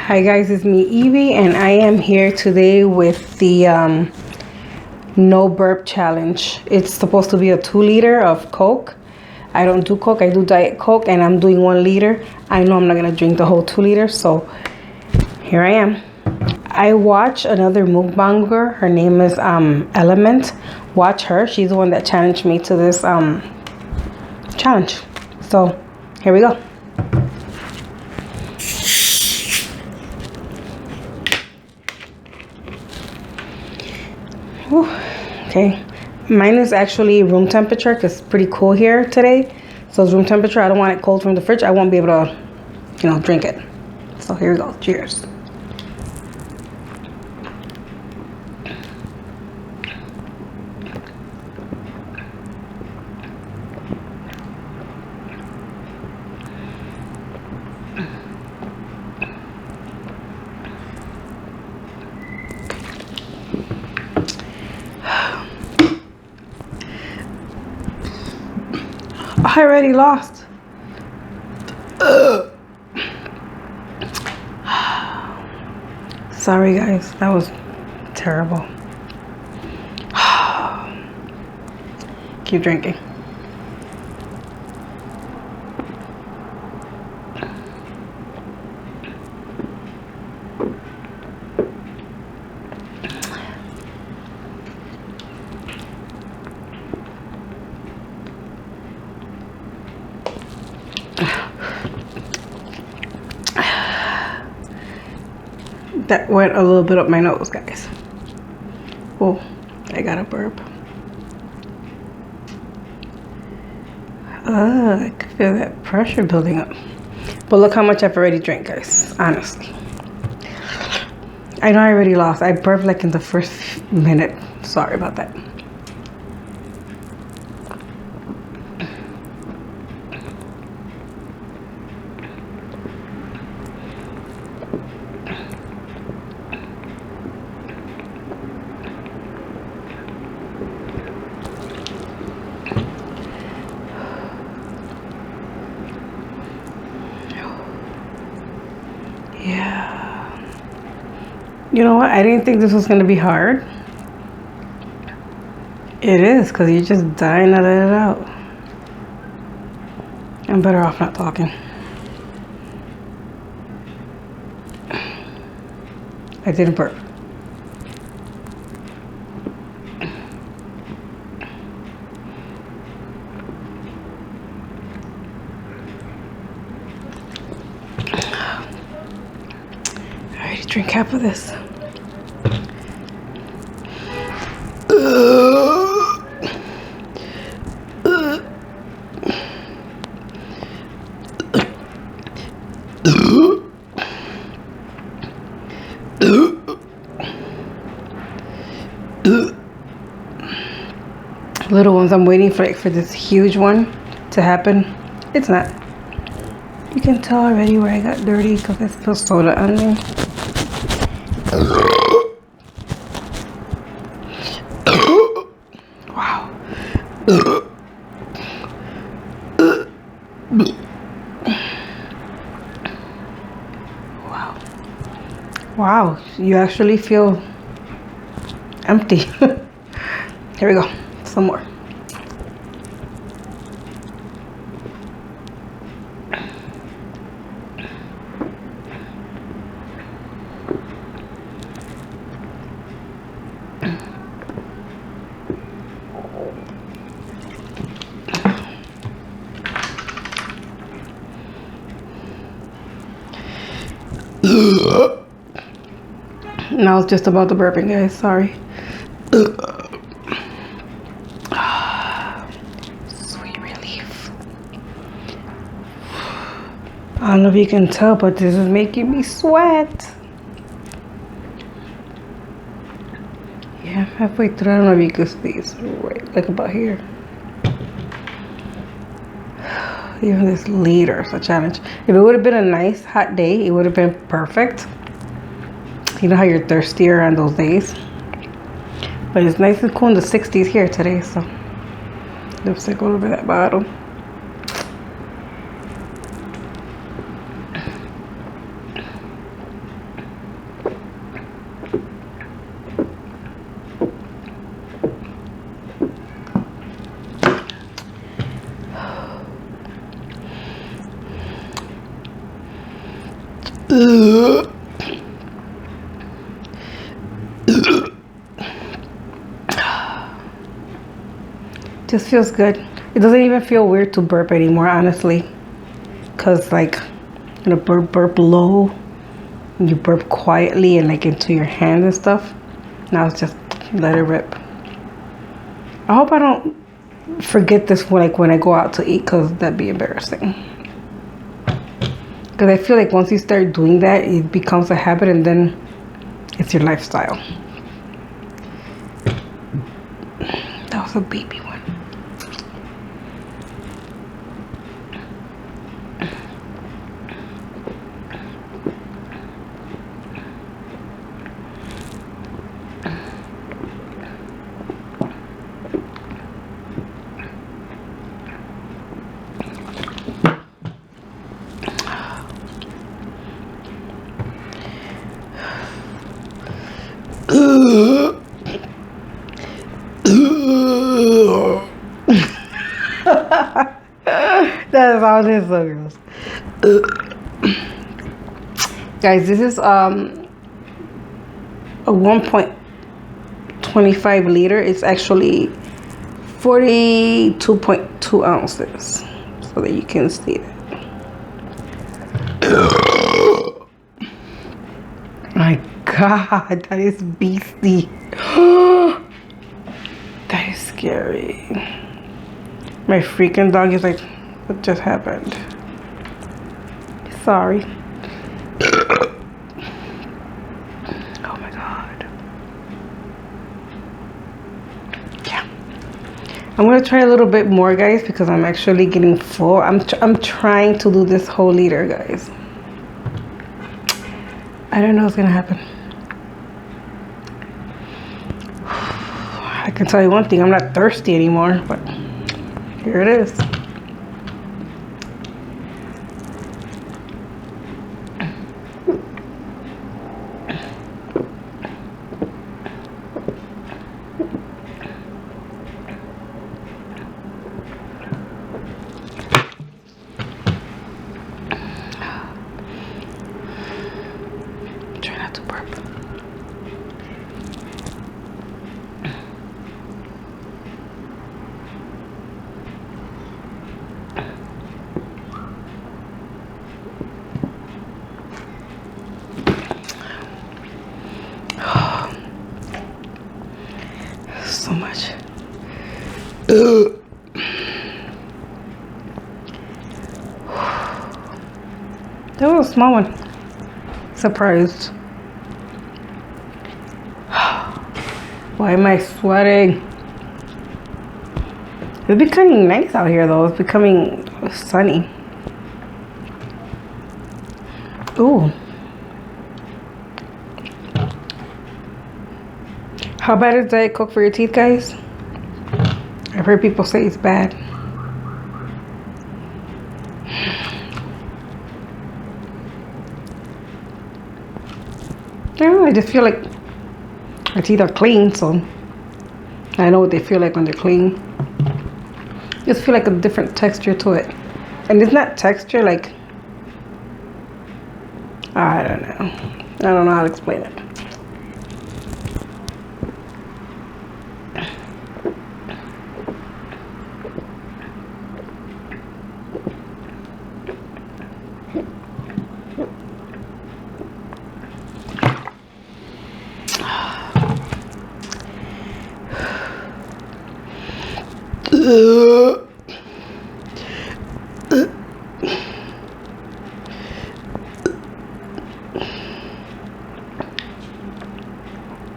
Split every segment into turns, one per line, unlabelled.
Hi guys, it's me Evie and I am here today with the no burp challenge. It's supposed to be a 2 liter of Coke. I don't do Coke, I do Diet Coke, and I'm doing 1 liter. I know I'm not gonna drink the whole 2 liters, so here I am. I watch another mukbanger. Her name is Element. Watch her. She's the one that challenged me to this challenge. So here we go. Whew. Okay, mine is actually room temperature because it's pretty cool here today. So it's room temperature. I don't want it cold from the fridge. I won't be able to, drink it. So here we go. Cheers. I already lost. Sorry guys, that was terrible. Keep drinking. That went a little bit up my nose, guys. Oh, I got a burp. I can feel that pressure building up. But look how much I've already drank, guys. Honestly. I know I already lost. I burped like in the first minute. Sorry about that. Yeah. You know what? I didn't think this was going to be hard. It is, because you're just dying to let it out. I'm better off not talking. I didn't burp. Drink half of this. Little ones, I'm waiting for this huge one to happen. It's not. You can tell already where I got dirty because I spilled soda on me. Wow. Wow. Wow, you actually feel empty. Here we go. Some more. Now it's just about the burping, guys. Sorry. Sweet relief. I don't know if you can tell, but this is making me sweat. Yeah, I'm halfway through. I don't know if you can see. It's right, like about here. Even this liter is a challenge. If it would have been a nice hot day, it would have been perfect. You know how you're thirstier on those days. But it's nice and cool in the 60s here today, so let's take a little bit of that bottle. Just feels good. It doesn't even feel weird to burp anymore, honestly. Cause like, you know, burp low, and you burp quietly and like into your hands and stuff. Now it's just let it rip. I hope I don't forget this when I go out to eat, cause that'd be embarrassing. Cause I feel like once you start doing that, it becomes a habit, and then it's your lifestyle. That was a baby one. That sound is so gross. Guys, this is a 1.25 liter. It's actually 42.2 ounces, so that you can see that. My God, that is beastly. That is scary. My freaking dog is like, what just happened? Sorry. Oh my God. Yeah. I'm gonna try a little bit more, guys, because I'm actually getting full. I'm trying to do this whole liter, guys. I don't know what's gonna happen. I can tell you one thing, I'm not thirsty anymore, but here it is. Try not to burp. So much. That was a small one. Surprised. Why am I sweating? It's becoming nice out here though. It's becoming sunny. Ooh. How bad is Diet Coke for your teeth, guys? I've heard people say it's bad. I don't know, I just feel like my teeth are clean, so I know what they feel like when they're clean. Just feel like a different texture to it. And it's not texture like, I don't know. I don't know how to explain it.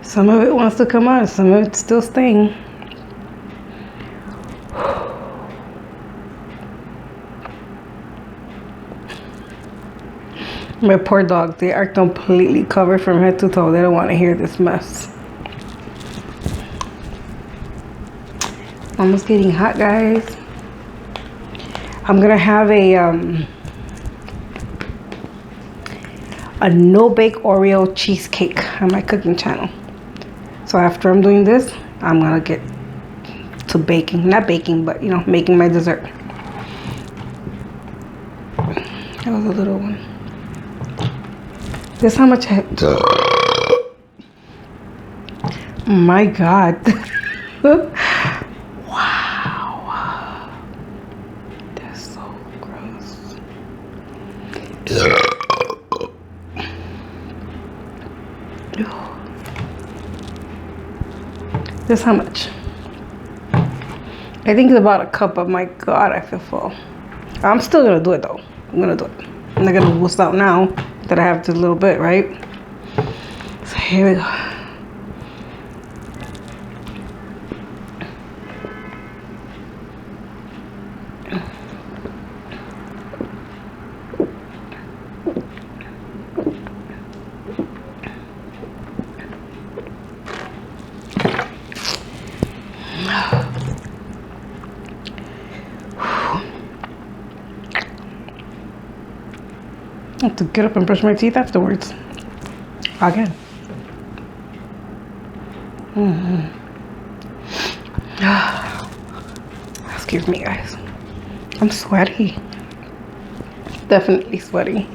Some of it wants to come out, some of it's still staying. My poor dogs, they are completely covered from head to toe. They don't want to hear this mess. Almost getting hot, guys. I'm gonna have a no-bake Oreo cheesecake on my cooking channel. So after I'm doing this, I'm gonna get to baking. Not baking, but you know, making my dessert. That was a little one. This is how much I... My God. Wow. That's so gross. This is how much? I think it's about a cup, but my God, I feel full. I'm still gonna do it though. I'm gonna do it. I'm not gonna wuss out now that I have just a little bit, right? So here we go. I have to get up and brush my teeth afterwards. Again. Excuse me, guys. I'm sweaty. Definitely sweaty.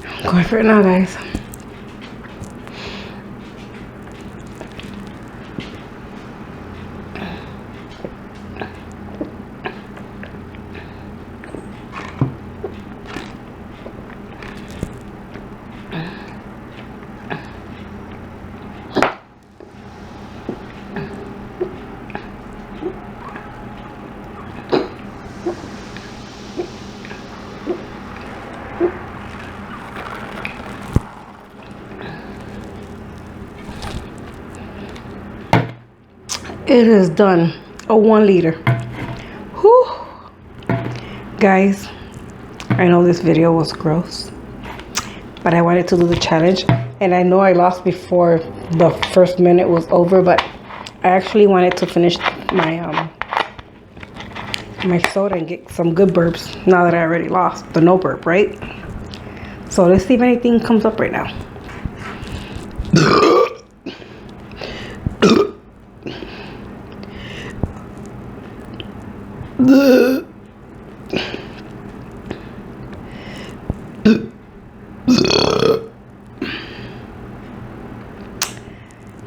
I'm going for it now, guys. It is done. A 1 liter. Whew. Guys, I know this video was gross, but I wanted to do the challenge, and I know I lost before the first minute was over, but I actually wanted to finish my my soda and get some good burps now that I already lost the no burp, right? So let's see if anything comes up right now.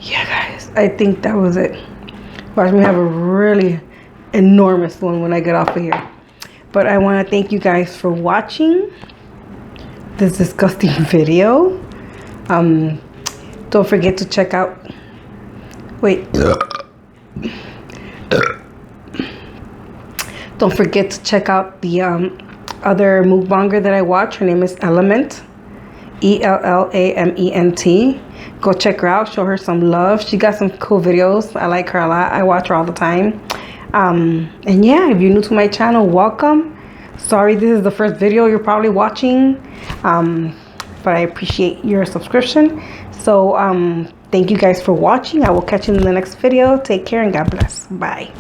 Yeah, guys, I think that was it. Watch me have a really enormous one when I get off of here. But I want to thank you guys for watching this disgusting video. Don't forget to check out... Wait. Don't forget to check out the other mukbanger that I watch. Her name is Element. ELLAMENT. Go check her out. Show her some love. She got some cool videos. I like her a lot. I watch her all the time. And yeah, if you're new to my channel, welcome. Sorry this is the first video you're probably watching. But I appreciate your subscription. So thank you guys for watching. I will catch you in the next video. Take care and God bless. Bye.